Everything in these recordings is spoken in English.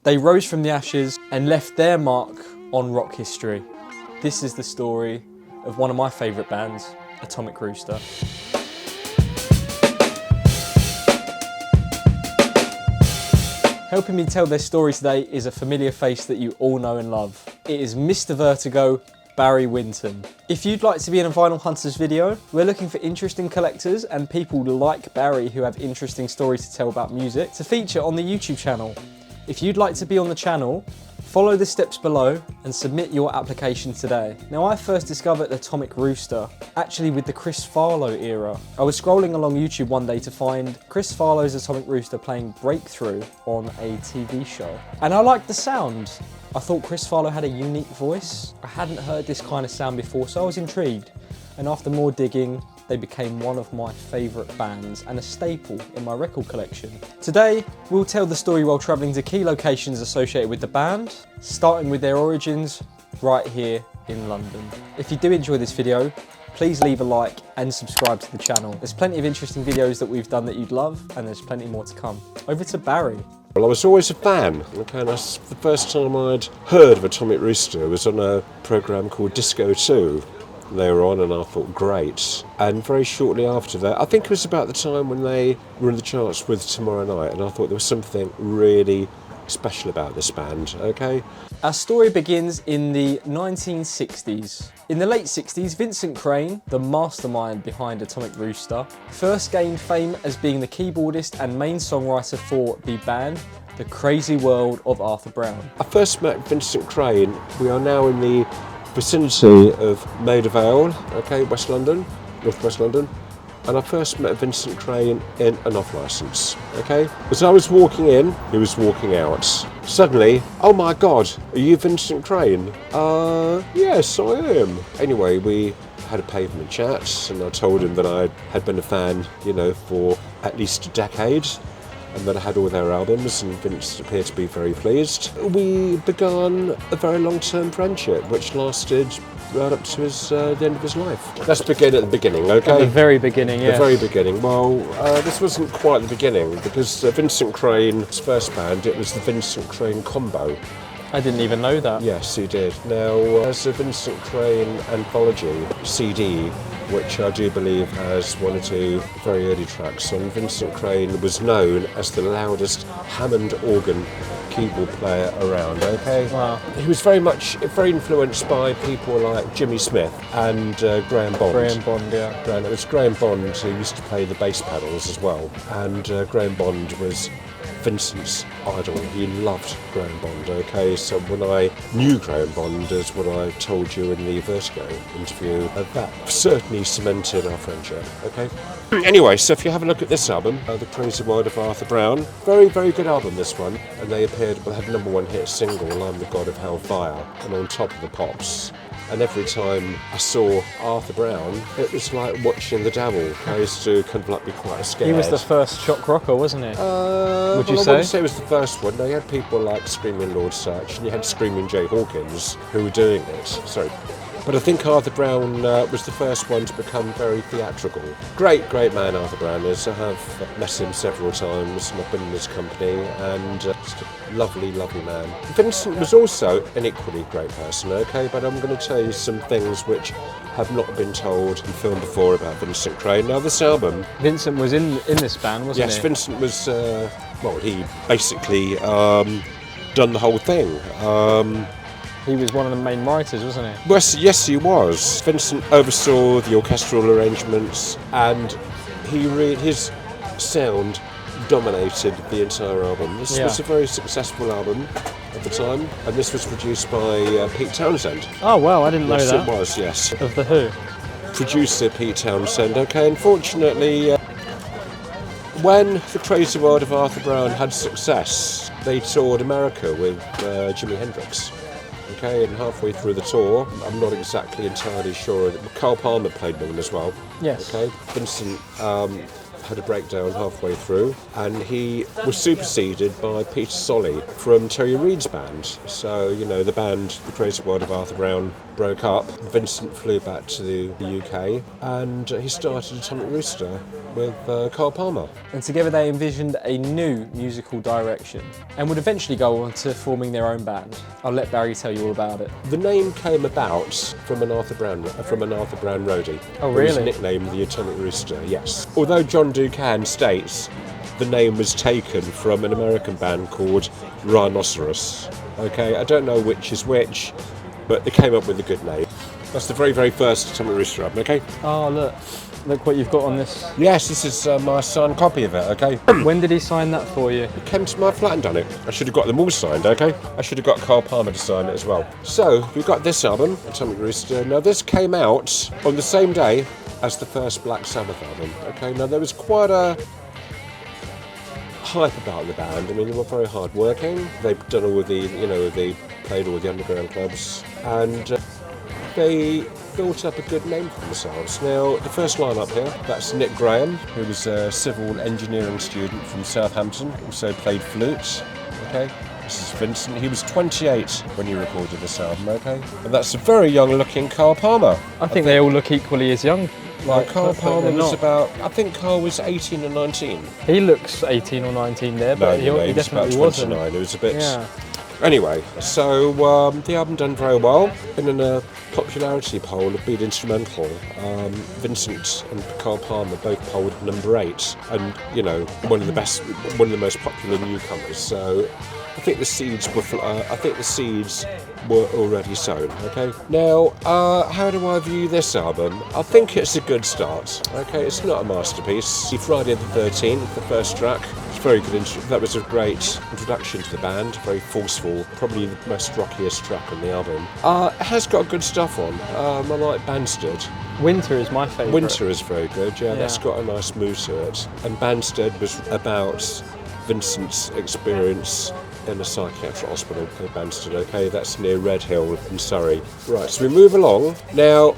They rose from the ashes and left their mark on rock history. This is the story of one of my favourite bands, Atomic Rooster. Helping me tell their story today is a familiar face that you all know and love. It is Mr. Vertigo, Barry Winton. If you'd like to be in a Vinyl Hunters video, we're looking for interesting collectors and people like Barry who have interesting stories to tell about music to feature on the YouTube channel. If you'd like to be on the channel, follow the steps below and submit your application today. Now, I first discovered Atomic Rooster actually with the Chris Farlowe era. I was scrolling along YouTube one day to find Chris Farlowe's Atomic Rooster playing Breakthrough on a TV show. And I liked the sound. I thought Chris Farlowe had a unique voice. I hadn't heard this kind of sound before, so I was intrigued. And after more digging, they became one of my favourite bands and a staple in my record collection. Today, we'll tell the story while travelling to key locations associated with the band, starting with their origins right here in London. If you do enjoy this video, please leave a like and subscribe to the channel. There's plenty of interesting videos that we've done that you'd love, and there's plenty more to come. Over to Barry. Well, I was always a fan. Okay, and the first time I'd heard of Atomic Rooster was on a programme called Disco 2. They were on and I thought, great. And very shortly after that, I think it was about the time when they were in the charts with Tomorrow Night, and I thought there was something really special about this band, okay? Our story begins in the 1960s. In the late 60s, Vincent Crane, the mastermind behind Atomic Rooster, first gained fame as being the keyboardist and main songwriter for the band, The Crazy World of Arthur Brown. I first met Vincent Crane. We are now in the vicinity of Maida Vale, okay, West London, Northwest London, and I first met Vincent Crane in an off-licence, okay? As I was walking in, he was walking out. Suddenly, oh my God, are you Vincent Crane? Yes, I am. Anyway, we had a pavement chat, and I told him that I had been a fan, you know, for at least a decade, and that I had all their albums, and Vince appeared to be very pleased. We began a very long-term friendship, which lasted right up to the end of his life. Let's begin at the beginning, okay? At the very beginning, yes. The very beginning. Well, this wasn't quite the beginning, because Vincent Crane's first band, it was the Vincent Crane Combo. I didn't even know that. Yes, he did. Now, as a Vincent Crane anthology CD, which I do believe has one or two very early tracks on, Vincent Crane was known as the loudest Hammond organ keyboard player around, okay? Wow. He was very influenced by people like Jimmy Smith and Graham Bond. Graham Bond, yeah. It was Graham Bond who used to play the bass pedals as well, and Graham Bond was Vincent's idol. He loved Graham Bond, okay? So when I knew Graham Bond, as what I told you in the Vertigo interview, that certainly cemented our friendship, okay? Anyway, so if you have a look at this album, The Crazy World of Arthur Brown, very, very good album, this one. And they had #1 hit single, I'm the God of Hellfire, and On Top of the Pops. And every time I saw Arthur Brown, it was like watching the devil. I used to kind of like be quite scared. He was the first shock rocker, wasn't he? Would you I say? wouldn't say it was the first one. No, you had people like Screaming Lord Sutch, and you had Screaming Jay Hawkins who were doing it. Sorry. But I think Arthur Brown was the first one to become very theatrical. Great, great man Arthur Brown is. I have met him several times, and I've been in his company, and just a lovely, lovely man. Vincent was also an equally great person, okay, but I'm going to tell you some things which have not been told in film before about Vincent Crane. Now, this album... Vincent was in this band, wasn't he? Yes, Vincent was, well, he basically done the whole thing. He was one of the main writers, wasn't he? Well, yes, he was. Vincent oversaw the orchestral arrangements, and his sound dominated the entire album. This was a very successful album at the time, and this was produced by Pete Townsend. Oh, wow, I didn't know that. Yes, it was, yes. Of The Who? Producer Pete Townsend, okay. Unfortunately, when The Crazy World of Arthur Brown had success, they toured America with Jimi Hendrix. Okay, and halfway through the tour, I'm not exactly entirely sure, Carl Palmer played with them as well. Yes. Okay, Vincent had a breakdown halfway through, and he was superseded by Peter Solly from Terry Reid's band. So, you know, the band, The Crazy World of Arthur Brown, broke up. Vincent flew back to the UK, and he started Atomic Rooster with Carl Palmer. And together they envisioned a new musical direction and would eventually go on to forming their own band. I'll let Barry tell you all about it. The name came about from an Arthur Brown roadie. Oh, It was really? nicknamed the Atomic Rooster, yes. Although John Ducan states the name was taken from an American band called Rhinoceros. Okay, I don't know which is which, but they came up with a good name. That's the very, very first Atomic Rooster album, okay? Oh, look what you've got on this. Yes, this is my signed copy of it, okay? When did he sign that for you? He came to my flat and done it. I should have got them all signed, okay? I should have got Carl Palmer to sign it as well. So, we've got this album, Atomic Rooster. Now, this came out on the same day as the first Black Sabbath album, okay? Now, there was quite a hype about the band. I mean, they were very hard working. They've done all the, you know, they played all the underground clubs, and they built up a good name for themselves. Now, the first lineup here, that's Nick Graham, who was a civil engineering student from Southampton, also played flute, okay? This is Vincent. He was 28 when he recorded this album, okay? And that's a very young-looking Carl Palmer. I think they all look equally as young. Like Carl but Palmer they're was not. about, I think Carl was 18 or 19. He looks 18 or 19 there, but he he was definitely about wasn't. 29. It was a bit... Yeah. Anyway, so the album done very well. Been in a popularity poll of Beat Instrumental. Vincent and Carl Palmer both polled number 8, and you know, one of the most popular newcomers. So I think the seeds were already sown. Okay. Now, how do I view this album? I think it's a good start. Okay, it's not a masterpiece. Friday the 13th, the first track. Very good. That was a great introduction to the band. Very forceful, probably the most rockiest track on the album. It has got good stuff on. I like Banstead. Winter is my favourite. Winter is very good. Yeah, that's got a nice mood to it. And Banstead was about Vincent's experience in a psychiatric hospital in Banstead. Okay, that's near Red Hill in Surrey. Right, so we move along now.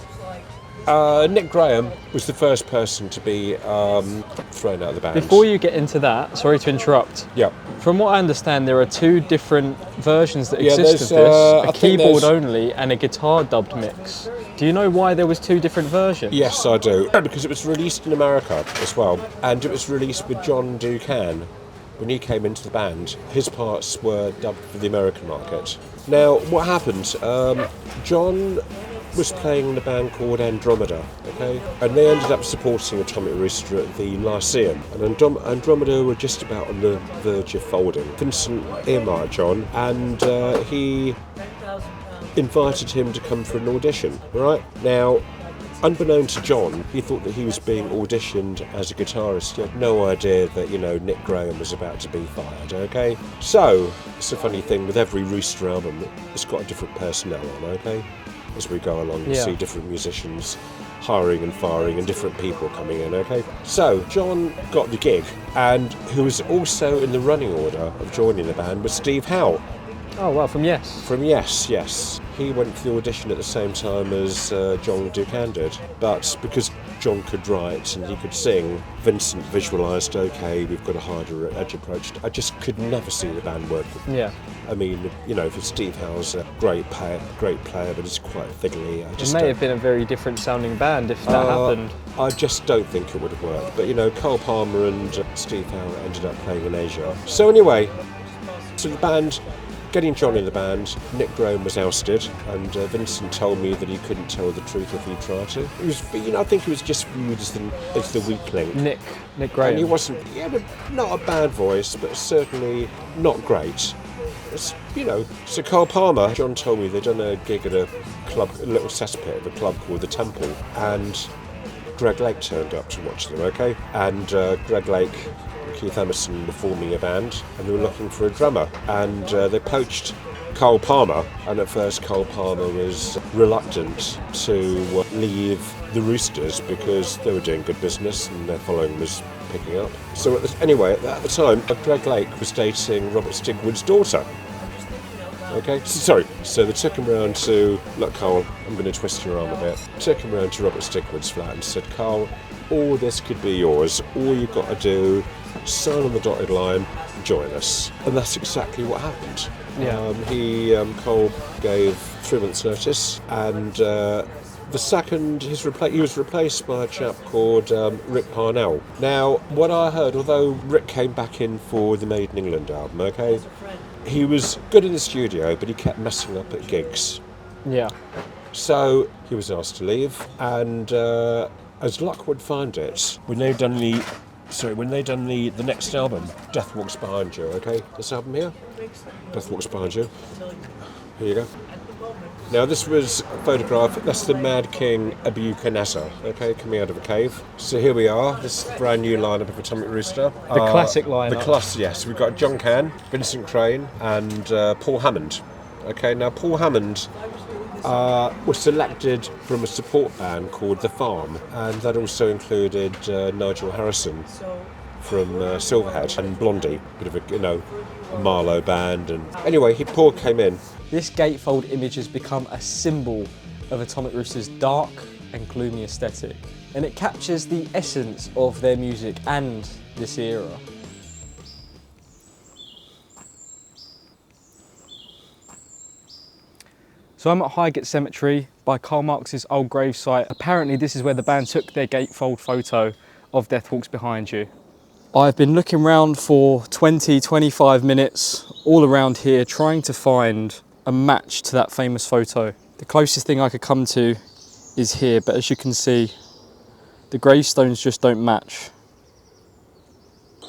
Nick Graham was the first person to be thrown out of the band. Before you get into that, sorry to interrupt. Yeah. From what I understand, there are 2 different versions that Yeah, exist of there's, this: I a think keyboard there's- only and a guitar dubbed mix. Do you know why there was 2 different versions? Yes, I do. Because it was released in America as well, and it was released with John Ducan. When he came into the band, his parts were dubbed for the American market. Now, what happened? John was playing in a band called Andromeda, okay? And they ended up supporting Atomic Rooster at the Lyceum. And Andromeda were just about on the verge of folding. Vincent earmarked John, and he invited him to come for an audition, right? Now, unbeknown to John, he thought that he was being auditioned as a guitarist. He had no idea that, you know, Nick Graham was about to be fired, okay? So, it's a funny thing, with every Rooster album, it's got a different personnel on, okay? As we go along, you see different musicians hiring and firing and different people coming in, okay? So, John got the gig, and who was also in the running order of joining the band was Steve Howe. Oh, well, from Yes. From Yes. He went for the audition at the same time as John Ducan did. But because John could write and he could sing, Vincent visualised, okay, we've got a harder edge approach. I just could never see the band working. Yeah. I mean, you know, for Steve Howe's a great player, but it's quite fiddly. It may have been a very different sounding band if that happened. I just don't think it would have worked. But, you know, Carl Palmer and Steve Howe ended up playing in Asia. So anyway, so the band... Getting John in the band, Nick Graham was ousted, and Vincent told me that he couldn't tell the truth if he tried to. He was, you know, I think he was just viewed as the weak link. Nick Graham. And he wasn't, he had not a bad voice, but certainly not great. It's, you know, so Carl Palmer, John told me they'd done a gig at a club, a little cesspit of a club called The Temple, and Greg Lake turned up to watch them, okay? And Greg Lake, Keith Emerson were forming a band, and they were looking for a drummer, and they poached Carl Palmer, and at first Carl Palmer was reluctant to leave the Roosters because they were doing good business and their following was picking up. So anyway, at the time, Greg Lake was dating Robert Stigwood's daughter. Okay, so they took him round to, look Carl, I'm going to twist your arm a bit, took him round to Robert Stigwood's flat and said, Carl, all this could be yours. All you've got to do, sign on the dotted line, join us. And that's exactly what happened. Yeah. Cole gave 3 months' notice, and the second he was replaced by a chap called Rick Parnell. Now, what I heard, although Rick came back in for the Made in England album, okay, he was good in the studio, but he kept messing up at gigs. Yeah. So he was asked to leave, and as luck would find it, when they done the next album, Death Walks Behind You, okay, this album here, Death Walks Behind You. Here you go. Now this was a photograph, that's the Mad King Nebuchadnezzar, okay, coming out of a cave. So here we are, this is the brand new lineup of Atomic Rooster. The classic lineup. Yes, we've got John Cann, Vincent Crane and Paul Hammond. Okay, now Paul Hammond was selected from a support band called The Farm, and that also included Nigel Harrison from Silverhead and Blondie, bit of a Marlowe band. And anyway, Paul came in. This gatefold image has become a symbol of Atomic Rooster's dark and gloomy aesthetic, and it captures the essence of their music and this era. So I'm at Highgate Cemetery by Karl Marx's old gravesite. Apparently this is where the band took their gatefold photo of Death Walks Behind You. I've been looking around for 20-25 minutes all around here trying to find a match to that famous photo. The closest thing I could come to is here, but as you can see, the gravestones just don't match.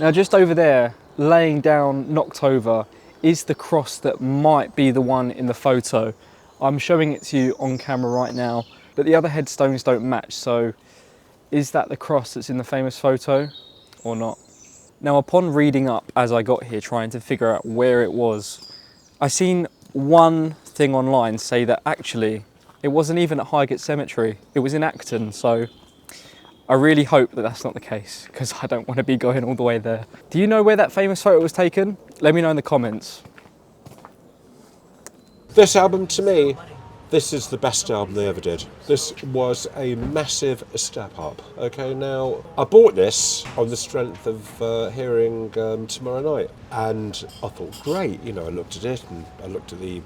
Now just over there, laying down knocked over, is the cross that might be the one in the photo. I'm showing it to you on camera right now, but the other headstones don't match, so is that the cross that's in the famous photo or not? Now upon reading up as I got here, trying to figure out where it was, I seen one thing online say that actually it wasn't even at Highgate Cemetery, it was in Acton, so I really hope that that's not the case, because I don't want to be going all the way there. Do you know where that famous photo was taken? Let me know in the comments. This album, to me, this is the best album they ever did. This was a massive step up. Okay, now I bought this on the strength of hearing Tomorrow Night, and I thought, great. I looked at it, and I looked at the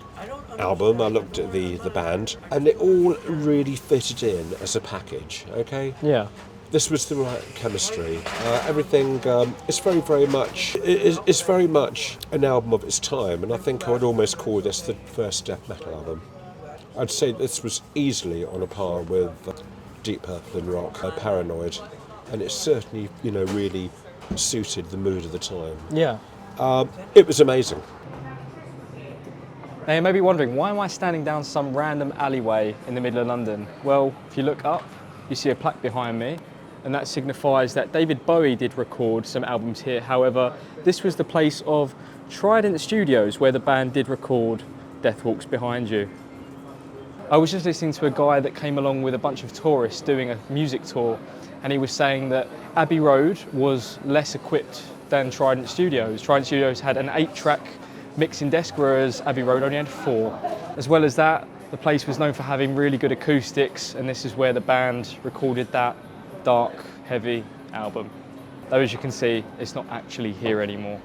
album, I looked at the band, and it all really fitted in as a package. Okay. Yeah. This was the right chemistry. Everything is very much an album of its time, and I think I would almost call this the first death metal album. I'd say this was easily on a par with Deep Purple and Rock, Paranoid, and it certainly, really suited the mood of the time. Yeah. It was amazing. Now you may be wondering, why am I standing down some random alleyway in the middle of London? Well, if you look up, you see a plaque behind me, and that signifies that David Bowie did record some albums here. However, this was the place of Trident Studios where the band did record Death Walks Behind You. I was just listening to a guy that came along with a bunch of tourists doing a music tour, and he was saying that Abbey Road was less equipped than Trident Studios. Trident Studios had an 8-track mixing desk, whereas Abbey Road only had 4. As well as that, the place was known for having really good acoustics, and this is where the band recorded that dark, heavy album. Though as you can see, it's not actually here anymore.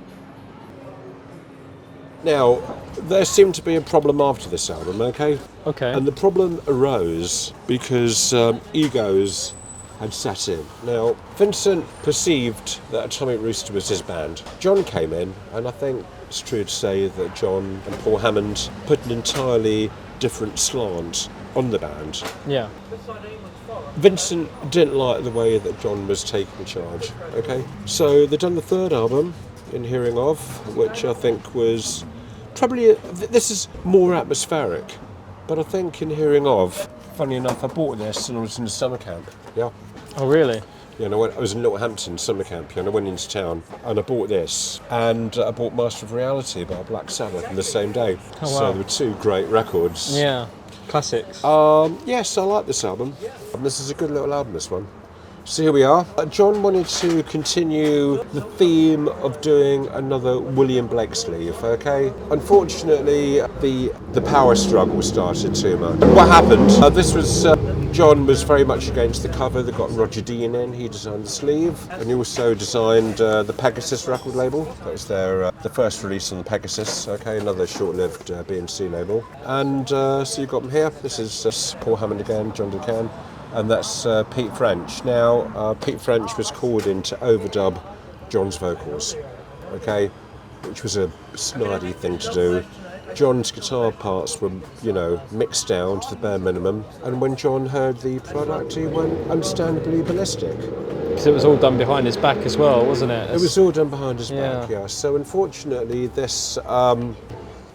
Now, there seemed to be a problem after this album, okay? Okay. And the problem arose because egos had set in. Now, Vincent perceived that Atomic Rooster was his band. John came in, and I think it's true to say that John and Paul Hammond put an entirely different slant on the band. Yeah. Vincent didn't like the way that John was taking charge, okay? So they've done the third album, In Hearing Of, which I think was probably, this is more atmospheric, but I think In Hearing Of, funny enough, I bought this and I was in the summer camp, yeah. Oh really? Yeah, and I was in Littlehampton summer camp, and I went into town and I bought this, and I bought Master of Reality by Black Sabbath on the same day. Oh, wow. So there were 2 great records. Yeah, classics. Yes, I like this album. This is a good little album, this one. So here we are. John wanted to continue the theme of doing another William Blake sleeve, okay? Unfortunately, the power struggle started too much. What happened? John was very much against the cover that got Roger Dean in. He designed the sleeve, and he also designed the Pegasus record label. That was the first release on the Pegasus, okay? Another short-lived B&C label. And so you got them here. This is Paul Hammond again, John Ducan. And that's Pete French. Now, Pete French was called in to overdub John's vocals, okay, which was a snidey thing to do. John's guitar parts were, mixed down to the bare minimum, and when John heard the product, he went understandably ballistic. Because it was all done behind his back as well, wasn't it? It was all done behind his back, yeah. So unfortunately, this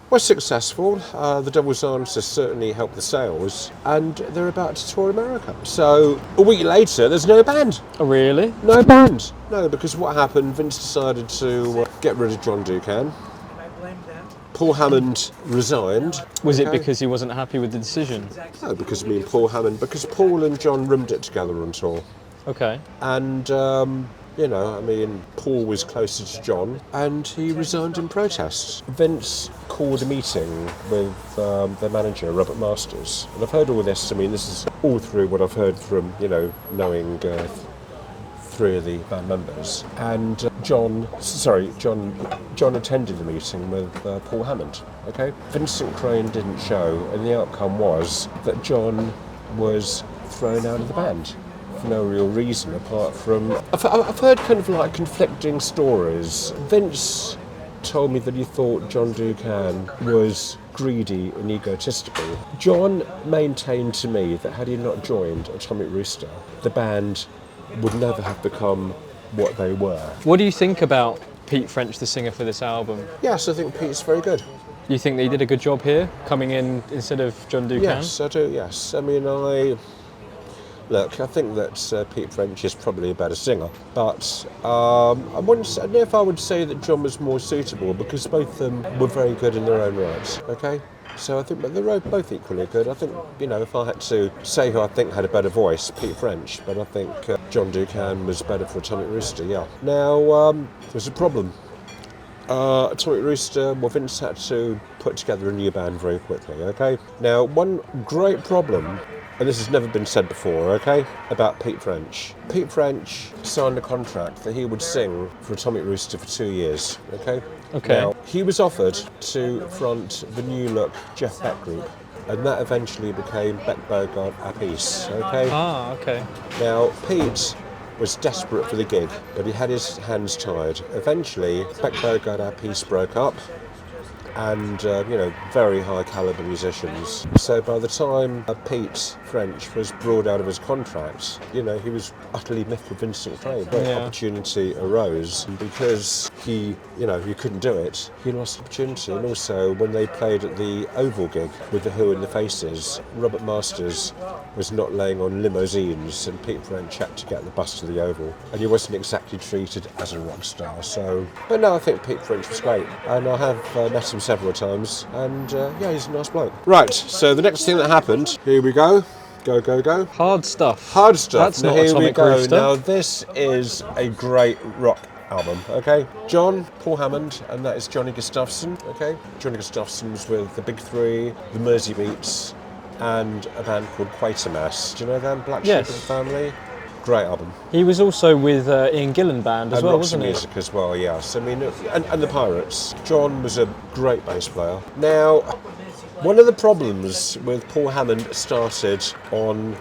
was successful. The Devil's Answer certainly helped the sales, and they're about to tour America. So a week later, there's no band. Oh, really? No band. No, because what happened, Vince decided to get rid of John Ducan. Paul Hammond resigned. Was it because he wasn't happy with the decision? No, because because Paul and John roomed it together on tour. Okay. And Paul was closer to John, and he resigned in protest. Vince called a meeting with their manager, Robert Masters. And I've heard all this, this is all through what I've heard from, knowing three of the band members. And John attended the meeting with Paul Hammond, okay? Vincent Crane didn't show, and the outcome was that John was thrown out of the band. For no real reason apart from... I've heard kind of like conflicting stories. Vince told me that he thought John Ducan was greedy and egotistical. John maintained to me that had he not joined Atomic Rooster, the band would never have become what they were. What do you think about Pete French, the singer for this album? Yes, I think Pete's very good. You think that he did a good job here, coming in instead of John Ducan? Yes, I do, yes. Look, I think that Pete French is probably a better singer, but I don't know if I would say that John was more suitable, because both of them were very good in their own right, okay? So I think they're both equally good. I think, if I had to say who I think had a better voice, Pete French, but I think John Ducan was better for Atomic Rooster, yeah. Now, there's a problem. Atomic Rooster, Vince had to put together a new band very quickly, okay? Now, one great problem, and this has never been said before, okay, about Pete French. Pete French signed a contract that he would sing for Atomic Rooster for 2 years, okay? Okay. Now, he was offered to front the new look Jeff Beck group, and that eventually became Beck Bogart Appice, okay? Ah, okay. Now, Pete was desperate for the gig, but he had his hands tied. Eventually, Beck Bogart Appice broke up, and very high caliber musicians. So by the time Pete French was brought out of his contract, he was utterly miffed with Vincent Crane. Great opportunity arose, and because he couldn't do it, he lost the opportunity. And also, when they played at the Oval gig with the Who and the Faces, Robert Masters was not laying on limousines, and Pete French had to get the bus to the Oval, and he wasn't exactly treated as a rock star. So, but no, I think Pete French was great, and I have met him several times, and he's a nice bloke. Right, so the next thing that happened, here we go. Go, go, go. Hard stuff. Hard stuff. That's now not here we Atomic go. Rooster. Now this is a great rock album, okay? John, Paul Hammond, and that is Johnny Gustafson, okay? Johnny Gustafson was with the Big Three, the Mersey Beats, and a band called Quatermass. Do you know them? Black Sheep of the Family? Great album. He was also with Ian Gillan Band as well, wasn't he? And Roxy Music as well, yes. And the Pirates. John was a great bass player. Now, one of the problems with Paul Hammond started on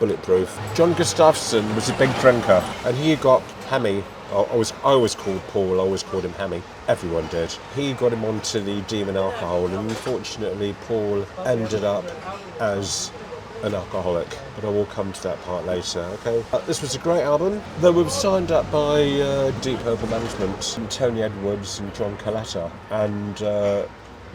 Bulletproof. John Gustafson was a big drinker, and he got hammy. I always called Paul, I always called him Hammy. Everyone did. He got him onto the demon alcohol, and unfortunately Paul ended up as an alcoholic, but I will come to that part later, okay? This was a great album. They were signed up by Deep Purple Management, and Tony Edwards and John Coletta, and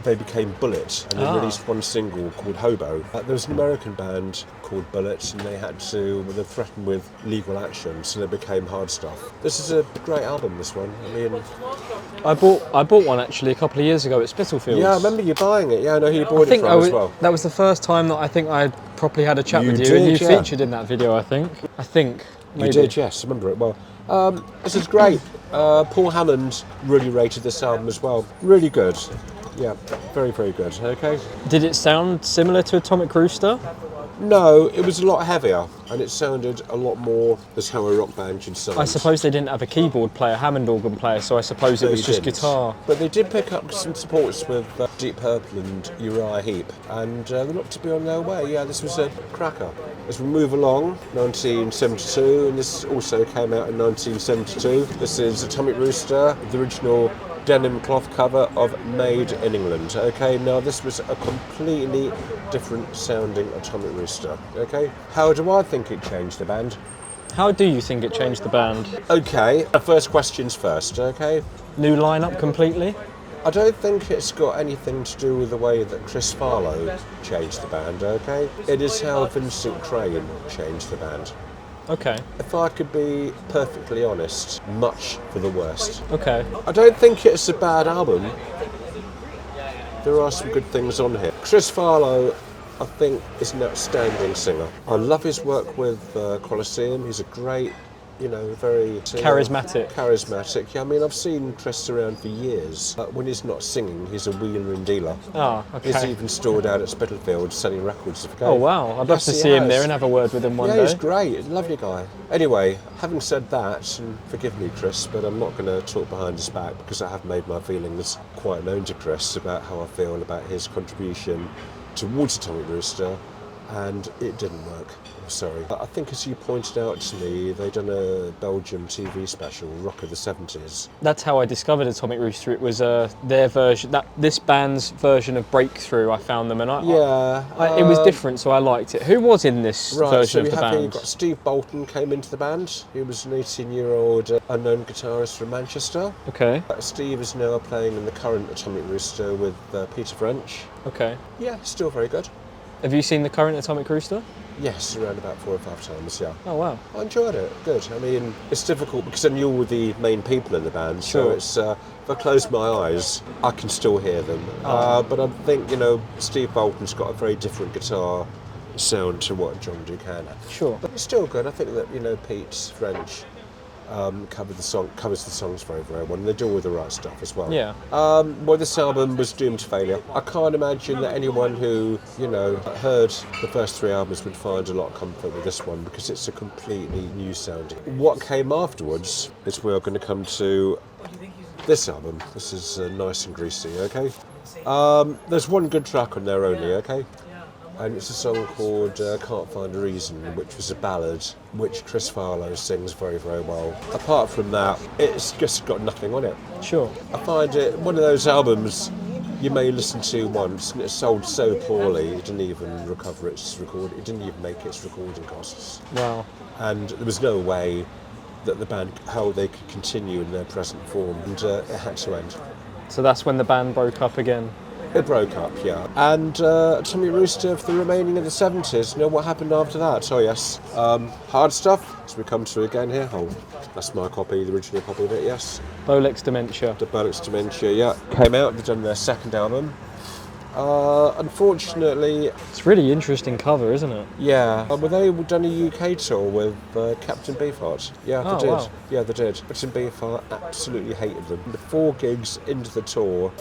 they became Bullet, and they released one single called Hobo. There was an American band called Bullet, and they were threatened with legal action, so they became Hard Stuff. This is a great album, this one. I bought one actually a couple of years ago at Spitalfields. Yeah, I remember you buying it. Yeah, I know who you bought it from as well. That was the first time that I think I properly had a chat with you, and you featured in that video, I think. maybe. You did, yes, I remember it well. This is great. Paul Hammond really rated this album as well. Really good. Yeah, very, very good. Okay. Did it sound similar to Atomic Rooster? No, it was a lot heavier, and it sounded a lot more as how a rock band should sound. I suppose they didn't have a keyboard player, Hammond organ player, so I suppose it was just guitar. But they did pick up some supports with Deep Purple and Uriah Heep, and they looked to be on their way. Yeah, this was a cracker. As we move along, 1972, and this also came out in 1972. This is Atomic Rooster, the original denim cloth cover of Made in England. Okay, now this was a completely different sounding Atomic Rooster. Okay, how do I think it changed the band? How do you think it changed the band? Okay, first questions first. Okay, New lineup completely? I don't think it's got anything to do with the way that Chris Farlow changed the band. Okay, it is how Vincent Crane changed the band. Okay. If I could be perfectly honest, much for the worst. Okay. I don't think it's a bad album. There are some good things on here. Chris Farlow, I think, is an outstanding singer. I love his work with Colosseum. He's a great, very charismatic. Yeah, I mean, I've seen Chris around for years. When he's not singing, he's a wheeler and dealer. Oh, okay. He's even stored out at Spitalfield selling records. Oh, wow. I'd love to see him there and have a word with him one day. Yeah, he's great. Lovely guy. Anyway, having said that, and forgive me, Chris, but I'm not going to talk behind his back because I have made my feelings quite known to Chris about how I feel about his contribution towards Atomic Rooster, and it didn't work. I'm sorry. I think, as you pointed out to me, they'd done a Belgium TV special, Rock of the 70s. That's how I discovered Atomic Rooster. It was their version, this band's version of Breakthrough. I found them, and it was different, so I liked it. Who was in this version of the band? You've got Steve Bolton came into the band. He was an 18-year-old unknown guitarist from Manchester. Okay. Steve is now playing in the current Atomic Rooster with Peter French. Okay. Yeah, still very good. Have you seen the current Atomic Rooster? Yes, around about 4 or 5 times, yeah. Oh, wow. I enjoyed it, good. I mean, it's difficult because I knew all the main people in the band, sure. So if I close my eyes, I can still hear them. But I think, Steve Bolton's got a very different guitar sound to what John Ducan had. Sure. But it's still good. I think that, Pete French covers the songs very, very well, and they do all the right stuff as well. Yeah. Well, this album was doomed to failure. I can't imagine that anyone who, heard the first 3 albums would find a lot of comfort with this one because it's a completely new sounding. What came afterwards is we're going to come to this album. This is Nice and Greasy, okay? There's one good track on there only, okay? And it's a song called Can't Find a Reason, which was a ballad, which Chris Farlow sings very, very well. Apart from that, it's just got nothing on it. Sure. I find it one of those albums you may listen to once, and it's sold so poorly, it didn't even recover its it didn't even make its recording costs. Wow. And there was no way that the band, how they could continue in their present form, and it had to end. So that's when the band broke up again? It broke up, yeah. And Atomic Rooster for the remaining of the 70s. You know what happened after that? Oh, yes. Hard Stuff, as we come to again here. Oh, that's my copy, the original copy of it, yes. Bolex Dementia. The Bolex Dementia, yeah. Came out, they've done their second album. Unfortunately... It's a really interesting cover, isn't it? Yeah. Well, they done a UK tour with Captain Beefheart. Yeah, they did. Wow. Yeah, they did. Captain Beefheart absolutely hated them. The 4 gigs into the tour...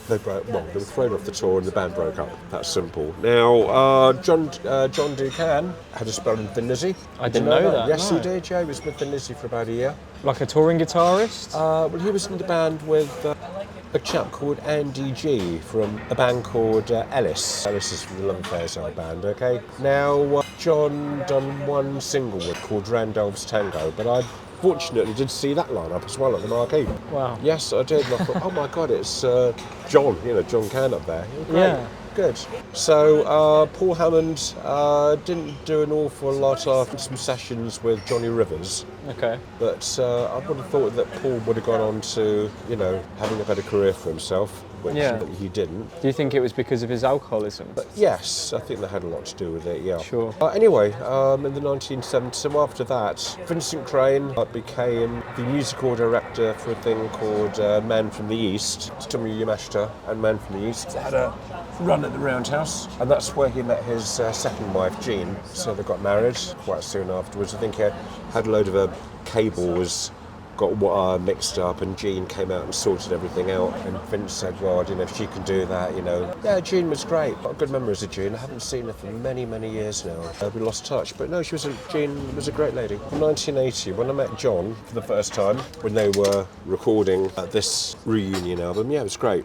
They were thrown off the tour and the band broke up. That's simple. Now, John Ducan had a spell in Thin Lizzy. I didn't know that. Yes, no. He did. Yeah, he was with Thin Lizzy for about a year. Like a touring guitarist? Well, he was in the band with a chap called Andy G from a band called Ellis. Ellis is from the Love Affairs band, okay? Now, John done one single called Randolph's Tango, but I fortunately did see that lineup as well at the Marquee. Wow. Yes, I did. And I thought, oh my God, it's John, John Can up there. Great. Yeah. Good. So Paul Hammond didn't do an awful lot after some sessions with Johnny Rivers. Okay. But I would have thought that Paul would have gone on to, having a better career for himself. which Yeah. he didn't. Do you think it was because of his alcoholism? But yes, I think that had a lot to do with it, yeah. Sure. Anyway, in the 1970s, so after that, Vincent Crane became the musical director for a thing called Man from the East. Tomoyo Yamashita and Man from the East had a run at the Roundhouse, and that's where he met his second wife, Jean. So they got married quite soon afterwards. I think he had a load of cables got mixed up, and Jean came out and sorted everything out, and Vince said, well, you know, if she can do that, you know. Yeah, Jean was great. Got good memories of Jean. I haven't seen her for many, many years now. We lost touch, but no, Jean was a great lady. In 1980, when I met John for the first time, when they were recording this reunion album, yeah, it was great.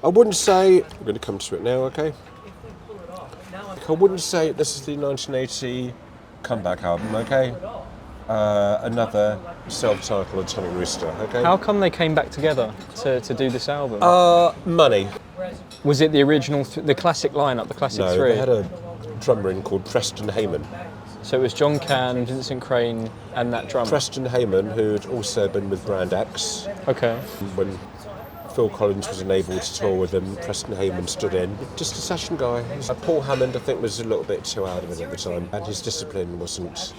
I wouldn't say, we're going to come to it now, okay? I wouldn't say this is the 1980 comeback album, okay? Another self-titled Atomic Rooster, okay? How come they came back together to do this album? Money. Was it the original, the classic lineup, the classic No, three? they had a drummer in called Preston Heyman. So it was John Cann, Vincent Crane, and that drummer? Preston Heyman, who'd also been with Brand X. Okay. When Phil Collins was unable to tour with them, Preston Heyman stood in. Just a session guy. Paul Hammond, I think, was a little bit too out of it at the time, and his discipline wasn't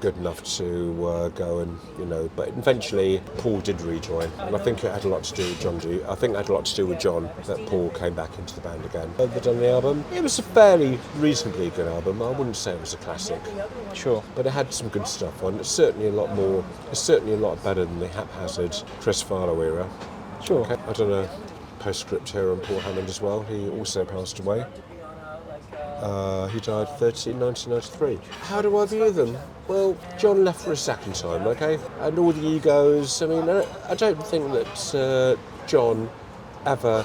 good enough to go and, you know, but eventually Paul did rejoin, and I think it had a lot to do with John. I think it had a lot to do with John that Paul came back into the band again. They've done the album. It was a fairly reasonably good album. I wouldn't say it was a classic. Sure. But it had some good stuff on. It's certainly a lot better than the haphazard Chris Farlow era. Sure. Okay. I don't know, postscript here on Paul Hammond as well. He also passed away. He died 1993. How do I view them? Well, John left for a second time, okay? And all the egos, I mean, I don't think that John ever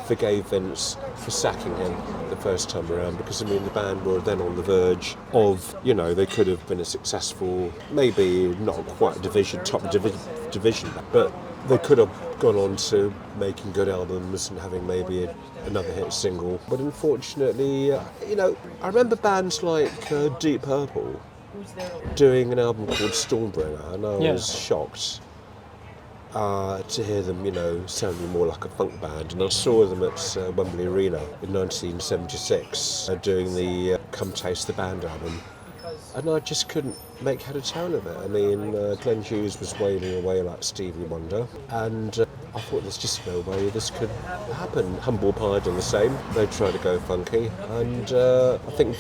forgave Vince for sacking him the first time around, because, I mean, the band were then on the verge of, you know, they could have been a successful, maybe not quite a top division, but they could have gone on to making good albums and having maybe another hit single. But unfortunately, you know, I remember bands like Deep Purple doing an album called Stormbringer, and I was shocked to hear them, you know, sounding more like a funk band. And I saw them at Wembley Arena in 1976 doing the Come Taste the Band album. And I just couldn't make head or tail of it. I mean, Glenn Hughes was wailing away like Stevie Wonder, and I thought there's just no way this could happen. Humble Pie done the same. They tried to go funky, and I think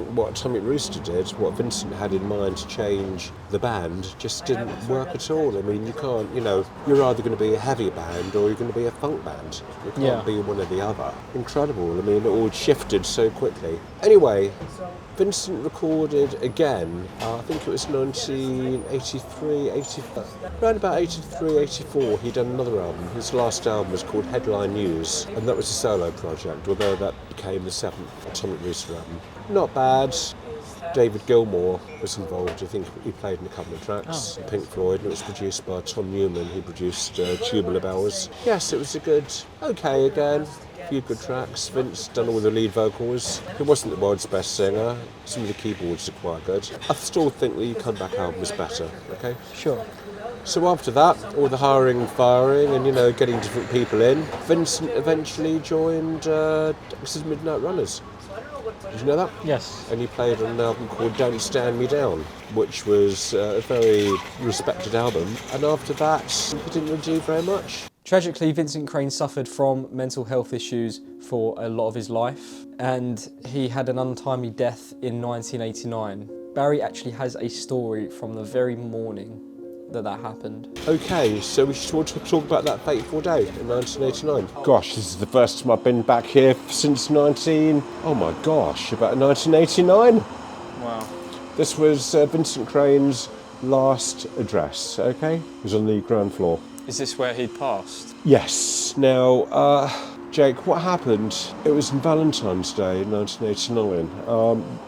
what Atomic Rooster did, what Vincent had in mind to change the band, just didn't work at all. I mean, you can't, you know, you're either going to be a heavy band or you're going to be a funk band. You can't be one or the other. Incredible. I mean, it all shifted so quickly. Anyway, Vincent recorded again, I think it was 1983, 84. Around about 83, 84, he'd done another album. His last album was called Headline News, and that was a solo project, although that became the seventh Atomic Rooster album. Not bad. David Gilmour was involved. I think he played in a couple of tracks. Pink Floyd, and it was produced by Tom Newman, who produced Tubular Bells. Yes, it was a good, okay again. Few good tracks. Vince done all the lead vocals. He wasn't the world's best singer. Some of the keyboards are quite good. I still think the comeback album was better, okay? Sure. So after that, all the hiring and firing and, you know, getting different people in, Vincent eventually joined Dexter's Midnight Runners. Did you know that? Yes. And he played on an album called Don't Stand Me Down, which was a very respected album. And after that, he didn't really do very much. Tragically, Vincent Crane suffered from mental health issues for a lot of his life, and he had an untimely death in 1989. Barry actually has a story from the very morning that happened. Okay, so we should talk about that fateful day in 1989. Gosh, this is the first time I've been back here since about 1989. Wow. This was Vincent Crane's last address, okay? It was on the ground floor. Is this where he'd passed? Yes. Now, Jake, what happened? It was on Valentine's Day in 1989,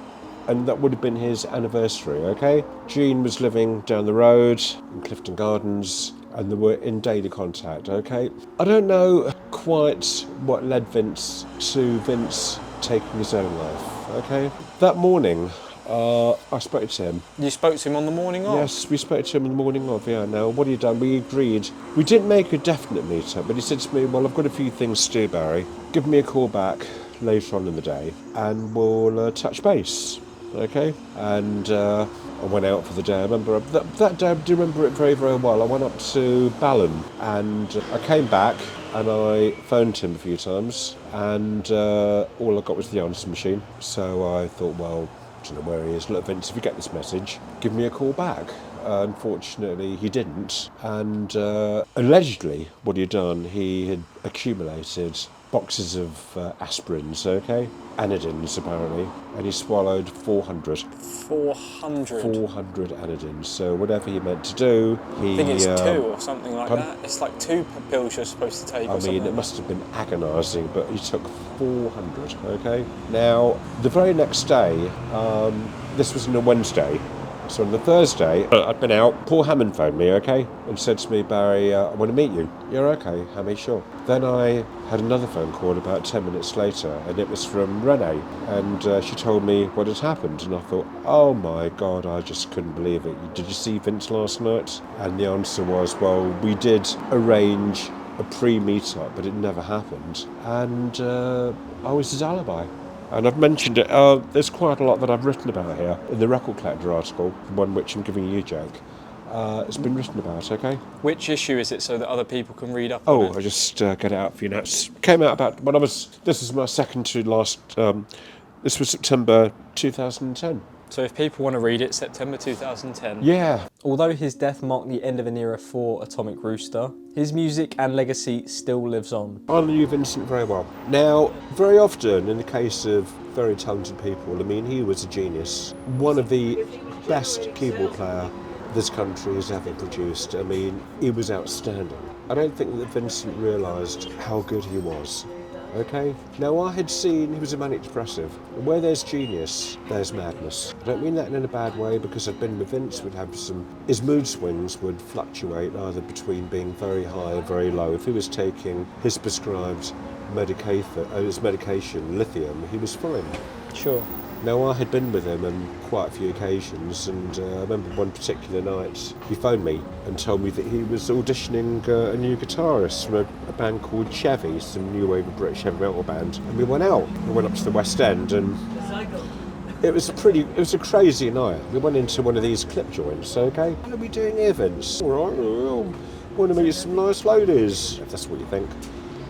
and that would have been his anniversary, okay? Jean was living down the road in Clifton Gardens, and they were in daily contact, okay? I don't know quite what led Vince to taking his own life, okay? That morning, I spoke to him. You spoke to him on the morning of? Yes, we spoke to him in the morning of, yeah. Now, what he done, we agreed. We didn't make a definite meet-up, but he said to me, well, I've got a few things to do, Barry. Give me a call back later on in the day, and we'll touch base, okay? And I went out for the day. I remember that day, I do remember it very, very well. I went up to Balham, and I came back, and I phoned him a few times, and all I got was the answer machine. So I thought, well, I don't know where he is. Look, Vince, if you get this message, give me a call back. Unfortunately, he didn't. And allegedly, what he'd done, he had accumulated boxes of aspirins, okay? Anodins, apparently. And he swallowed 400. 400? 400 anodins. So whatever he meant to do, he... I think it's 2 or something like that. It's like 2 pills you're supposed to take or something. I mean, it must have been agonising, but he took 400, okay? Now, the very next day, this was on a Wednesday, so on the Thursday, I'd been out. Paul Hammond phoned me, okay, and said to me, Barry, I want to meet you. You're okay, Hammy, sure. Then I had another phone call about 10 minutes later, and it was from Renee, and she told me what had happened, and I thought, oh my God, I just couldn't believe it. Did you see Vince last night? And the answer was, well, we did arrange a pre-meet-up, but it never happened, and I was his alibi. And I've mentioned it, there's quite a lot that I've written about here in the Record Collector article, the one which I'm giving you, Jake. It's been written about, okay? Which issue is it so that other people can read up on it? Oh, I just get it out for you now. It came out about when this is my second to last, this was September 2010. So if people want to read it, September 2010. Yeah. Although his death marked the end of an era for Atomic Rooster, his music and legacy still lives on. I knew Vincent very well. Now, very often in the case of very talented people, I mean, he was a genius. One of the best keyboard player this country has ever produced. I mean, he was outstanding. I don't think that Vincent realised how good he was. Okay? Now, I had seen he was a manic depressive. And where there's genius, there's madness. I don't mean that in a bad way, because I'd been with Vince, would have his mood swings would fluctuate either between being very high or very low. If he was taking his prescribed medication, lithium, he was fine. Sure. Now, I had been with him on quite a few occasions, and I remember one particular night he phoned me and told me that he was auditioning a new guitarist from a band called Chevy, some new wave of British heavy metal band. And we went out. We went up to the West End, and it was a crazy night. We went into one of these clip joints, okay? What are we doing here, Vince? All right, well, want to meet some nice ladies, if that's what you think.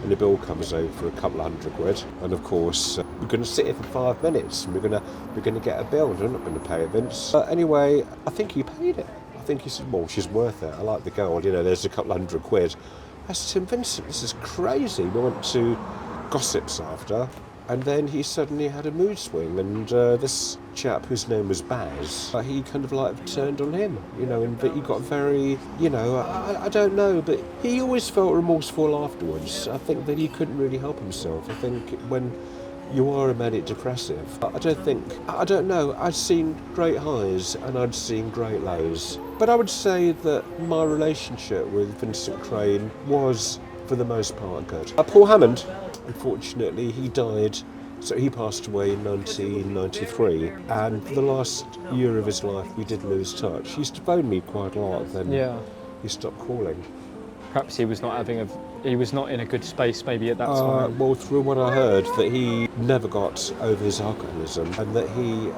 And the bill comes out for a couple of £100, and of course we're going to sit here for 5 minutes, and we're going to get a bill, and I'm not going to pay it, Vince. Anyway, I think he paid it. I think he said, well, she's worth it. I like the girl. You know, there's a couple of £100. I said to him, Vincent, this is crazy. We went to Gossips after, and then he suddenly had a mood swing, and this chap whose name was Baz, he kind of like turned on him, you know, and he got very, you know, I don't know, but he always felt remorseful afterwards. I think that he couldn't really help himself. I think when you are a manic depressive, I don't know, I'd seen great highs and I'd seen great lows. But I would say that my relationship with Vincent Crane was, for the most part, good. Paul Hammond, unfortunately, he died, so he passed away in 1993, and for the last year of his life we did lose touch. He used to phone me quite a lot, then he stopped calling. Perhaps he was not in a good space maybe at that time. Well, through what I heard, that he never got over his alcoholism, and that he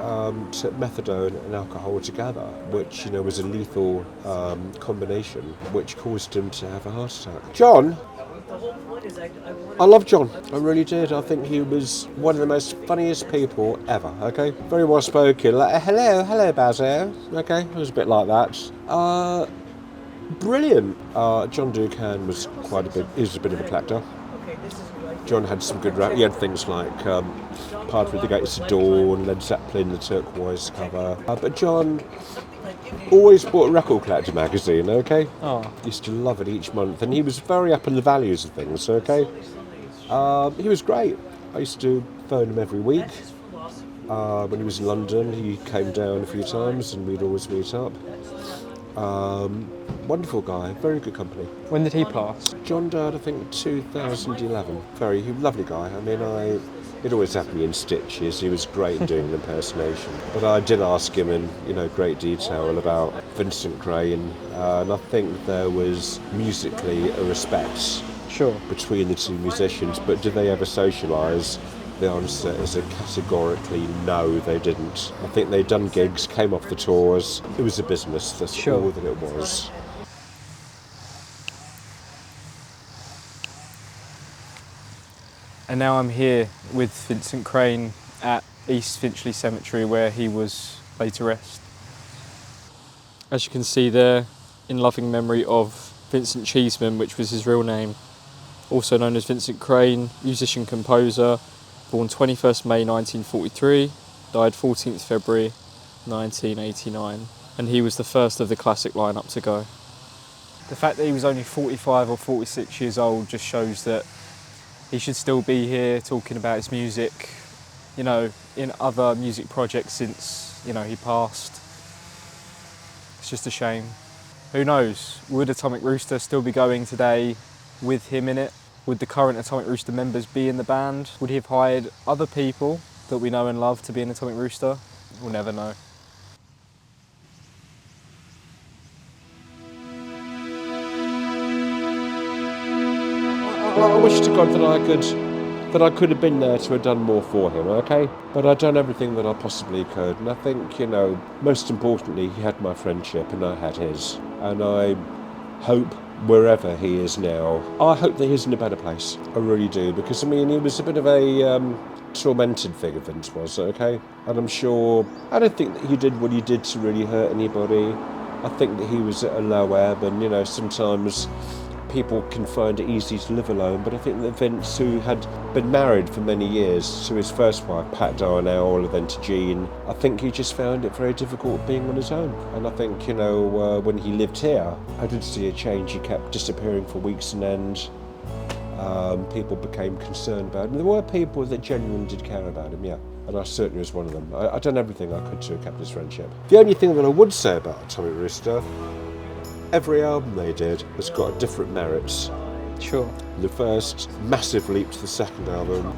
took methadone and alcohol together, which, you know, was a lethal combination, which caused him to have a heart attack. John? I love John, I really did. I think he was one of the most funniest people ever, okay? Very well spoken, like, hello Basil, okay? It was a bit like that. Brilliant. John Ducan was he was a bit of a collector. John had some good rap. He had things like Part with the Gates of Dawn, Led Zeppelin, the Turquoise cover. But John always bought a Record Collector magazine, okay? Oh. Used to love it each month, and he was very up in the values of things, okay? He was great. I used to phone him every week. When he was in London, he came down a few times, and we'd always meet up. Wonderful guy, very good company. When did he pass? John died, I think, 2011. Very lovely guy. I mean, he'd always have me in stitches. He was great at doing an impersonation. But I did ask him in, great detail about Vincent Crane, and I think there was musically a respect Sure. between the two musicians. But did they ever socialise? The answer is a categorically no, they didn't. I think they'd done gigs, came off the tours. It was a business. That's Sure. all that it was. And now I'm here with Vincent Crane at East Finchley Cemetery, where he was laid to rest. As you can see there, in loving memory of Vincent Cheeseman, which was his real name, also known as Vincent Crane, musician-composer, born 21st May 1943, died 14th February 1989, and he was the first of the classic lineup to go. The fact that he was only 45 or 46 years old just shows that he should still be here talking about his music, in other music projects since, he passed. It's just a shame. Who knows, would Atomic Rooster still be going today with him in it? Would the current Atomic Rooster members be in the band? Would he have hired other people that we know and love to be in Atomic Rooster? We'll never know. I wish to God that I could have been there to have done more for him, okay? But I've done everything that I possibly could, and I think, most importantly, he had my friendship and I had his. And I hope wherever he is now, I hope that he's in a better place. I really do, because he was a bit of a tormented figure, Vince was, okay? And I don't think that he did what he did to really hurt anybody. I think that he was at a low ebb, and sometimes people can find it easy to live alone, but I think that Vince, who had been married for many years to his first wife, Pat Darnell, and then to Jean, I think he just found it very difficult being on his own. And I think, when he lived here, I did see a change. He kept disappearing for weeks on end. People became concerned about him. There were people that genuinely did care about him, yeah. And I certainly was one of them. I've done everything I could to have kept his friendship. The only thing that I would say about Atomic Rooster, every album they did has got different merits. Sure. The first massive leap to the second album,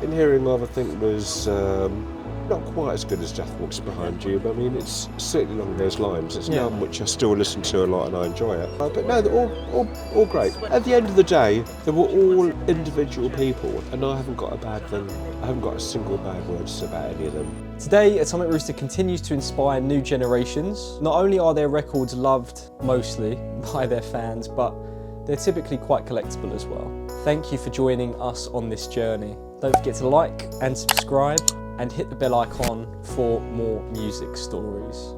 in hearing of, I think, was not quite as good as Death Walks Behind You, but it's certainly along those lines. It's an album which I still listen to a lot and I enjoy it. But no, they're all great. At the end of the day, they were all individual people, and I haven't got a bad thing. I haven't got a single bad word to say about any of them. Today, Atomic Rooster continues to inspire new generations. Not only are their records loved mostly by their fans, but they're typically quite collectible as well. Thank you for joining us on this journey. Don't forget to like and subscribe and hit the bell icon for more music stories.